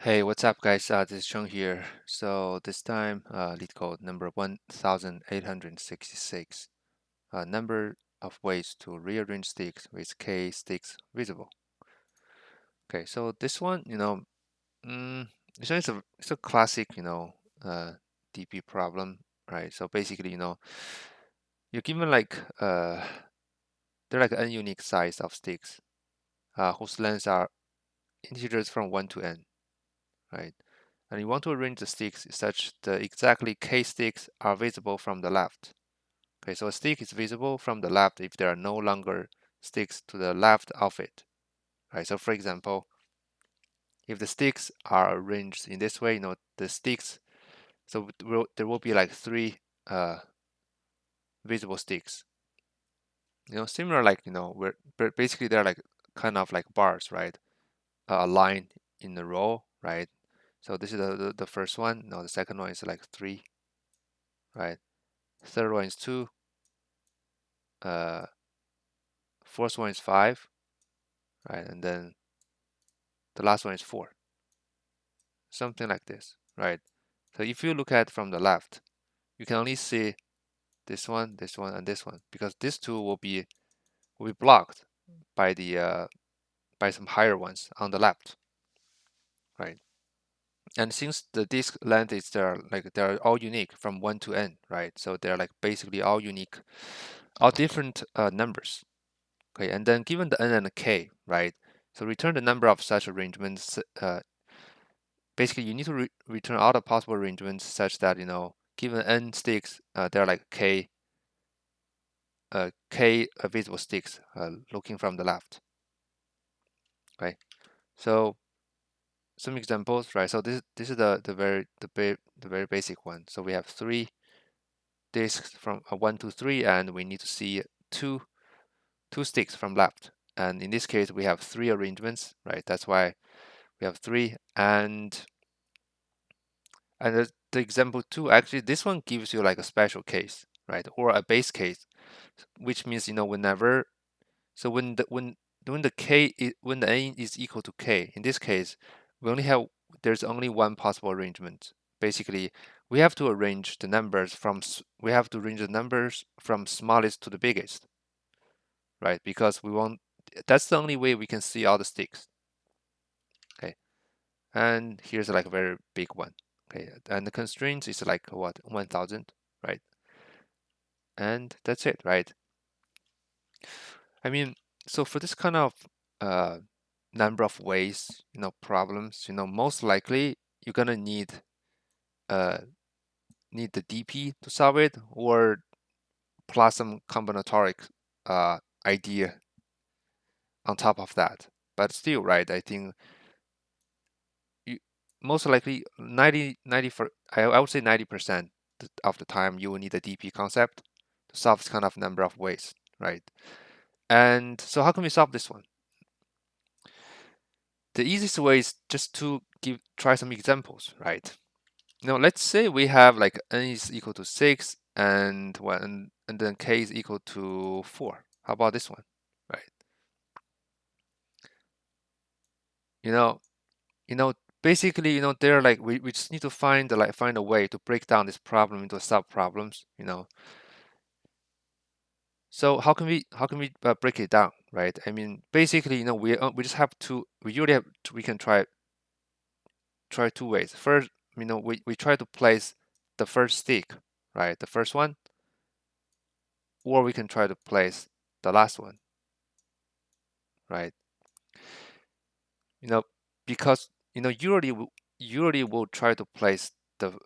Hey, what's up, guys? This is Chung here. So this time, LeetCode number 1866. Number of ways to rearrange sticks with k sticks visible. Okay, so this one, mm, it's a classic, DP problem, right? So basically, you're given like they're like n unique size of sticks, whose lengths are integers from 1 to n, right? And you want to arrange the sticks such that exactly k sticks are visible from the left. Okay, so a stick is visible from the left if there are no longer sticks to the left of it. Right, so for example, if the sticks are arranged in this way, the sticks, so there will be like three visible sticks. Similar like, where basically they're like kind of like bars, right? A line in a row, right? So this is the first one. No, the second one is like 3, right? Third one is 2. Uh, Fourth one is 5, right? And then the last one is 4. Something like this, right? So if you look at from the left, you can only see this one, and this one, because these two will be blocked by the by some higher ones on the left, right? And since the disk length is they're all unique from 1 to n, right? So they're like basically all unique, all different numbers. Okay, and then given the n and the k, right? So return the number of such arrangements. Basically, you need to return all the possible arrangements such that given n sticks, there are like k visible sticks looking from the left. Okay, so some examples, right? So this is the very basic one. So we have 3 disks from 1 to 3, and we need to see two sticks from left. And in this case, we have 3 arrangements, right? That's why we have 3. And the example 2, actually, this one gives you like a special case, right? Or a base case, which means whenever, so when when the n is equal to k, in this case, there's only one possible arrangement. Basically, we have to arrange the numbers from smallest to the biggest, right? Because that's the only way we can see all the sticks. Okay, and here's like a very big one. Okay, and the constraint is like what, 1000, right? And that's it, right? I mean, so for this kind of uh, number of ways, problems, most likely you're gonna uh, need the DP to solve it, or plus some combinatoric idea on top of that. But still, right? I think you most likely 90 for I would say 90% of the time you will need a DP concept to solve this kind of number of ways, right? And so how can we solve this one? The easiest way is just to try some examples, right? Let's say we have like n is equal to 6 and then k is equal to 4. How about this one, right? You know, basically, they're like we just need to find a way to break down this problem into sub problems, So how can we break it down, right? I mean, basically, we just have to we usually have we can try 2 ways. First, we try to place the first stick, right? The first one, or we can try to place the last one, right? You know, because usually we'll try to place the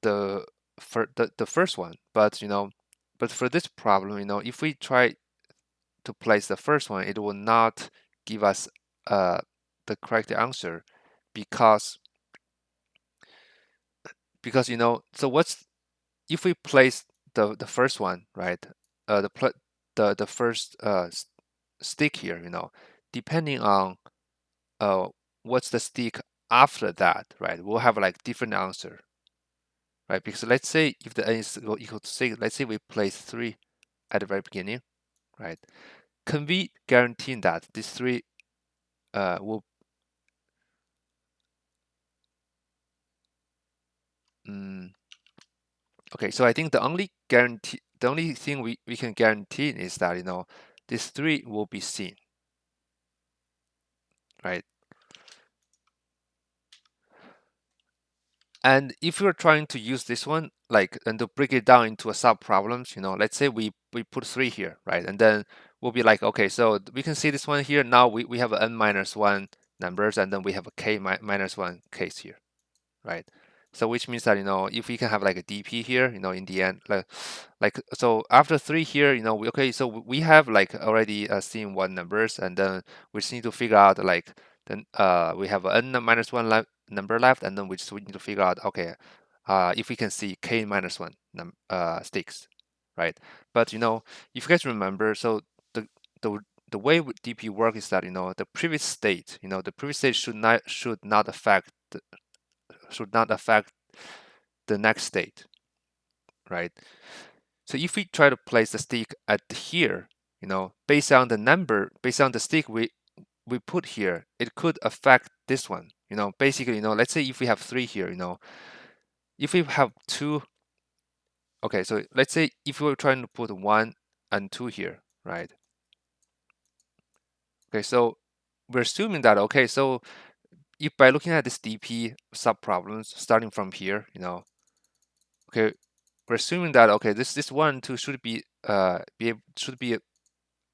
the first one, but for this problem, if we try to place the first one, it will not give us the correct answer because so what's if we place the first one, right? The first stick here, depending on what's the stick after that, right? We'll have like different answer, right? Because let's say if the n is equal to 6, let's say we place 3 at the very beginning, right? Can we guarantee that these 3 will Okay, so I think the only thing we can guarantee is that, you know, this 3 will be seen, right? And if you're trying to use this one, like, and to break it down into a sub problems, you know, let's say we put 3 here, right? And then we'll be like, okay, so we can see this one here. Now we have n minus 1 numbers, and then we have a k minus 1 case here, right? So which means that, you know, if we can have like a DP here, you know, in the end, like so after 3 here, you know, okay, so we have like already seen 1 numbers, and then we just need to figure out like then we have n minus 1 number left, and then we need to figure out, okay, if we can see k minus 1 sticks, right? But you know, if you guys remember, so the the the way DP work is that, you know, the previous state, you know, the previous state should not affect the next state, right? So if we try to place the stick at here, you know, based on the stick we put here, it could affect this one. You know, basically, you know, let's say if we have 3 here, you know, if we have 2, okay, so let's say if we were trying to put 1 and 2 here, right? Okay, so we're assuming that, okay, so if by looking at this DP subproblems starting from here, you know, okay, we're assuming that, okay, this 1 and 2 should be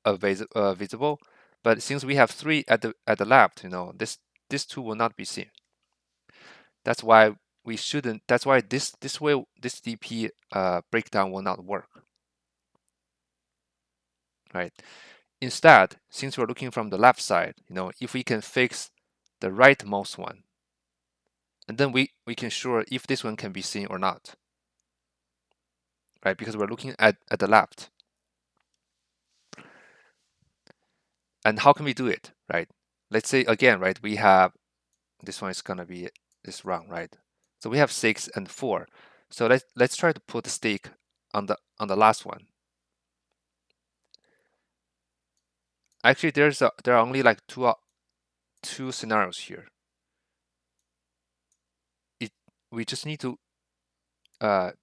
visible, but since we have 3 at the left, you know, this 2 will not be seen. That's why we shouldn't. That's why this way this DP breakdown will not work, right? Instead, since we're looking from the left side, you know, if we can fix the rightmost one, and then we can sure if this one can be seen or not, right? Because we're looking at the left. And how can we do it, right? Let's say again, right? We have this one is gonna be this wrong, right? So we have 6 and 4. So let's try to put the stick on the last one. Actually, there are only like two scenarios here. We just need to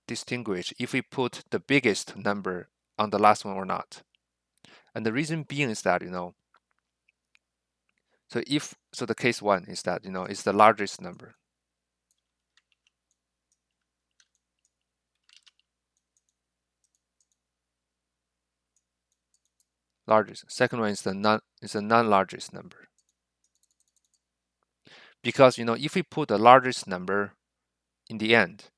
distinguish if we put the biggest number on the last one or not. And the reason being is that, you know, so the case 1 is that, you know, it's the largest number. Largest. Second one is the non-largest number. Because, you know, if we put the largest number in the end,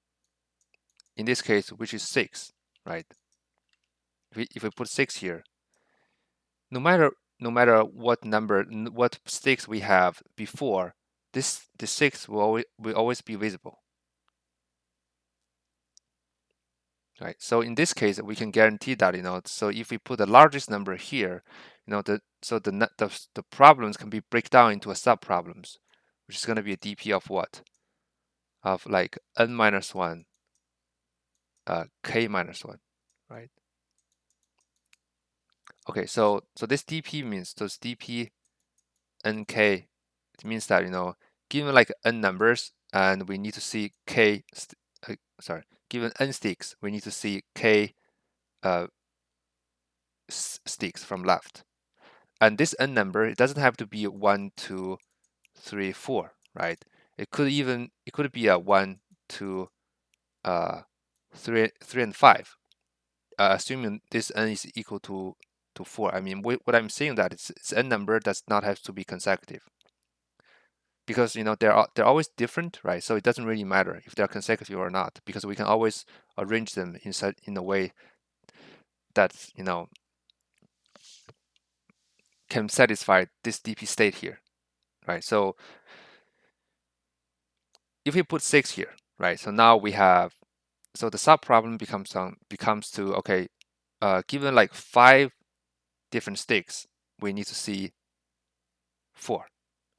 in this case, which is 6, right? If we put 6 here, no matter what sticks we have before, the 6 will always be visible, right? So in this case, we can guarantee that, you know, so if we put the largest number here, you know, the problems can be break down into a sub problems, which is going to be a DP of what? Of like n minus 1, k minus 1, right? Okay, so this DP means those DP nk, it means that, you know, given like n numbers and we need to see given n sticks, we need to see k sticks from left. And this n number, it doesn't have to be 1, 2, 3, 4, right? It could be a 1, 2, 3, and 5, assuming this n is equal to 4. I mean, what I'm saying that it's n number does not have to be consecutive, because, you know, they're always different, right? So it doesn't really matter if they're consecutive or not, because we can always arrange them in a way that, you know, can satisfy this DP state here, right? So if we put 6 here, right? So now we have, so the sub problem becomes to, okay, given like 5 different sticks, we need to see 4.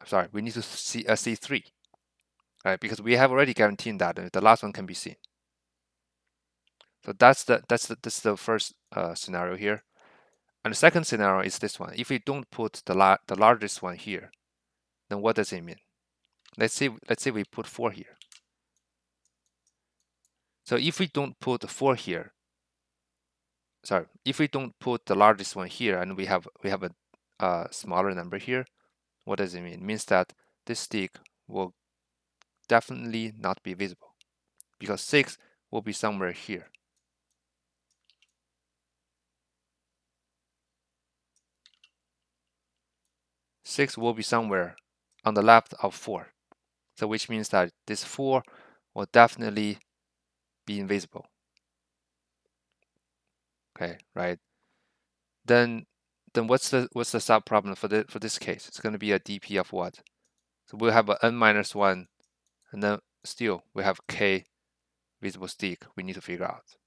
Sorry, we need to see 3, right? Because we have already guaranteed that the last one can be seen. So that's the first scenario here. And the second scenario is this one. If we don't put the largest one here, then what does it mean? Let's say we put 4 here. So if we don't put 4 here, sorry, if we don't put the largest one here and we have a smaller number here, what does it mean? It means that this stick will definitely not be visible because 6 will be somewhere here. Six will be somewhere on the left of 4. So which means that this 4 will definitely be invisible. Okay, right? Then what's the sub problem for this case? It's going to be a DP of what? So we'll have a n minus 1, and then still we have k visible stick we need to figure out,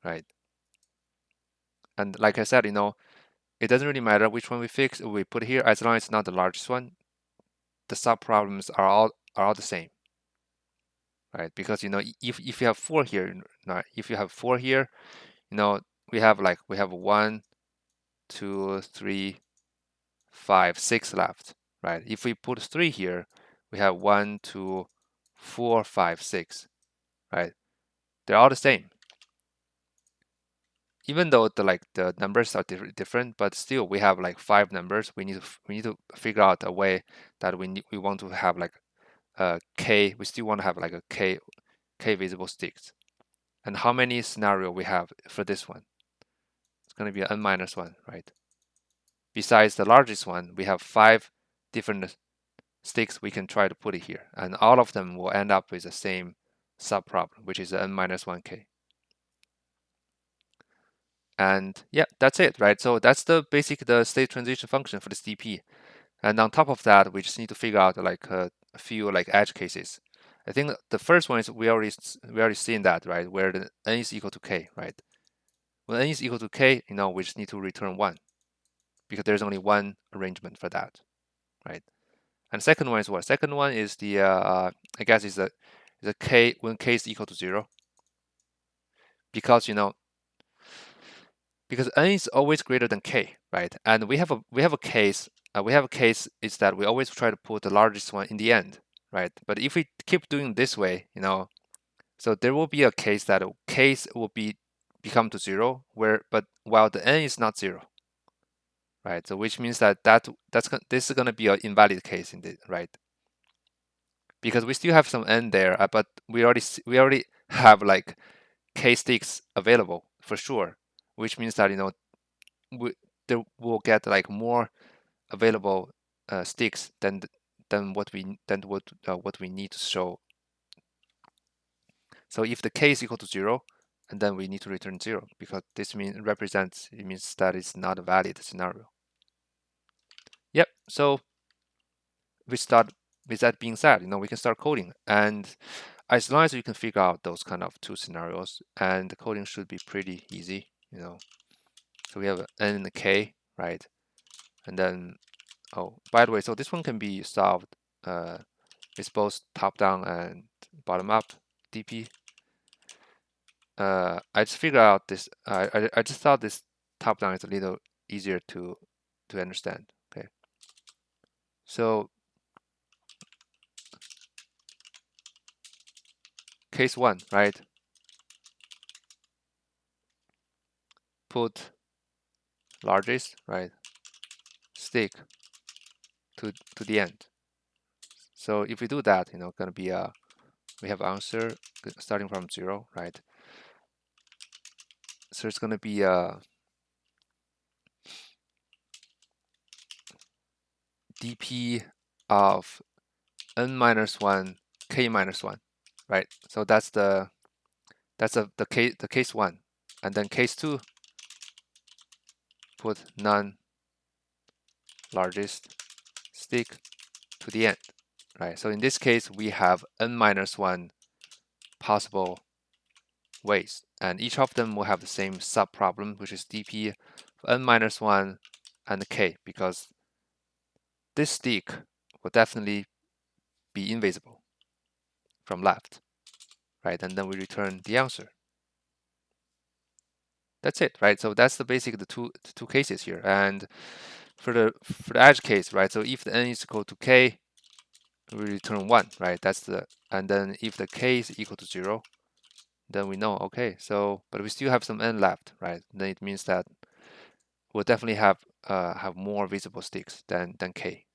right? And like I said, it doesn't really matter which one we put here, as long as it's not the largest one. The sub problems are all the same, right? Because if you have 4 here, if you have 4 here, we have 1, 2, 3, 5, 6 left, right? If we put 3 here, we have 1, 2, 4, 5, 6, right? They're all the same. Even though the numbers are different, but still we have 5 numbers. We need to figure out a way that we want to have k. We still want to have a k visible sticks. And how many scenario we have for this one? It's going to be n minus 1, right? Besides the largest one, we have 5 different sticks we can try to put it here, and all of them will end up with the same subproblem, which is n minus 1k. And yeah, that's it, right? So that's the state transition function for this DP. And on top of that, we just need to figure out a few edge cases. I think the first one is we already seen that, right? Where the n is equal to k, right? When n is equal to k, we just need to return 1 because there's only one arrangement for that, right? And second one is what? Second one is the I guess is a k when k is equal to 0, because because n is always greater than k, right? And we have a case is that we always try to put the largest one in the end, right? But if we keep doing this way, so there will be a case that case will become to 0 but while the n is not 0, right? So which means that this is going to be an invalid case in the right, because we still have some n there, but we already have k sticks available for sure, which means that we'll get more available sticks than what we need to show. So if the k is equal to 0, and then we need to return 0 because this means that it's not a valid scenario. Yep. So we start with that being said, we can start coding, and as long as you can figure out those kind of 2 scenarios, and the coding should be pretty easy. So we have n and k, right? And then, oh, by the way, so this one can be solved. It's both top down and bottom up DP. I just figured out this. I just thought this top down is a little easier to understand. Okay. So case 1, right? Put largest, right, stick to the end. So if we do that, gonna be we have answer starting from 0, right? So it's gonna be DP of n minus 1 k minus 1, right? So that's the case 1, and then case 2, put none largest stick to the end, right? So in this case, we have n minus 1 possible ways, and each of them will have the same subproblem, which is DP of n minus 1 and k, because this stick will definitely be invisible from left, right? And then we return the answer. That's it, right? So that's the two cases here. And for the edge case, right? So if the n is equal to k, we return 1, right? That's the, and then if the k is equal to 0, then we know, okay, so, but we still have some n left, right? Then it means that we'll definitely have more visible sticks than k.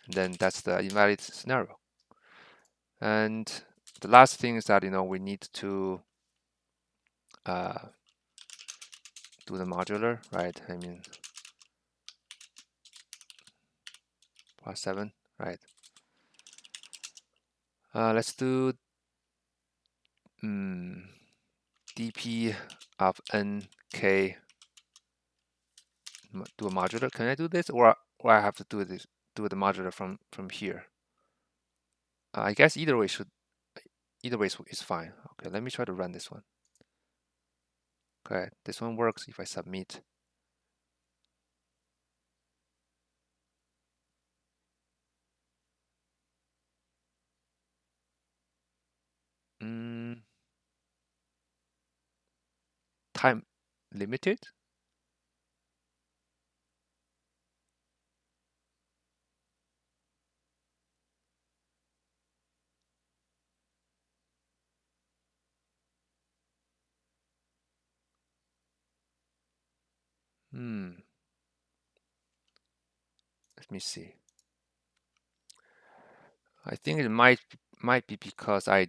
And then that's the invalid scenario. And the last thing is that, we need to do the modular, right? I mean, +7, right? Let's do dp of nk, do a modular. Can I do this, or I have to do the modular from here? I guess either way is fine. Okay, let me try to run this one. Okay, this one works if I submit. Time limited? Let me see. I think it might be because I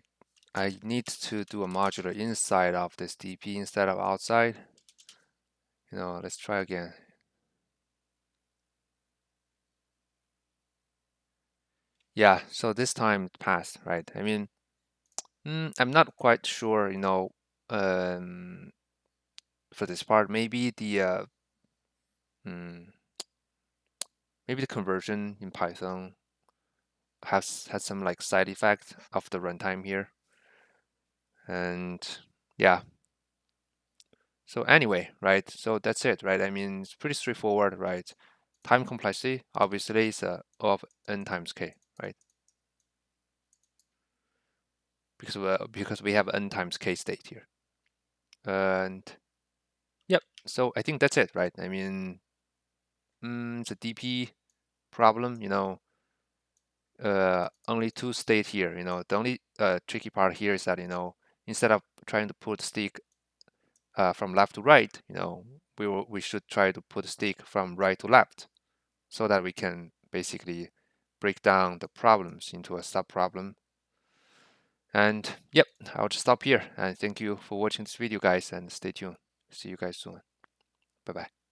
need to do a modular inside of this DP instead of outside. Let's try again. Yeah, so this time it passed, right? I mean, I'm not quite sure, for this part, maybe the conversion in Python has some like side effect of the runtime here. And yeah. So anyway, right? So that's it, right? I mean, it's pretty straightforward, right? Time complexity obviously is of n times k, right? Because we have n times k state here. And yep, so I think that's it, right? I mean, it's a DP problem, only two state here, the only tricky part here is that, instead of trying to put stick from left to right, we should try to put stick from right to left, so that we can basically break down the problems into a sub-problem. And yep, I'll just stop here. And thank you for watching this video, guys, and stay tuned. See you guys soon. Bye-bye.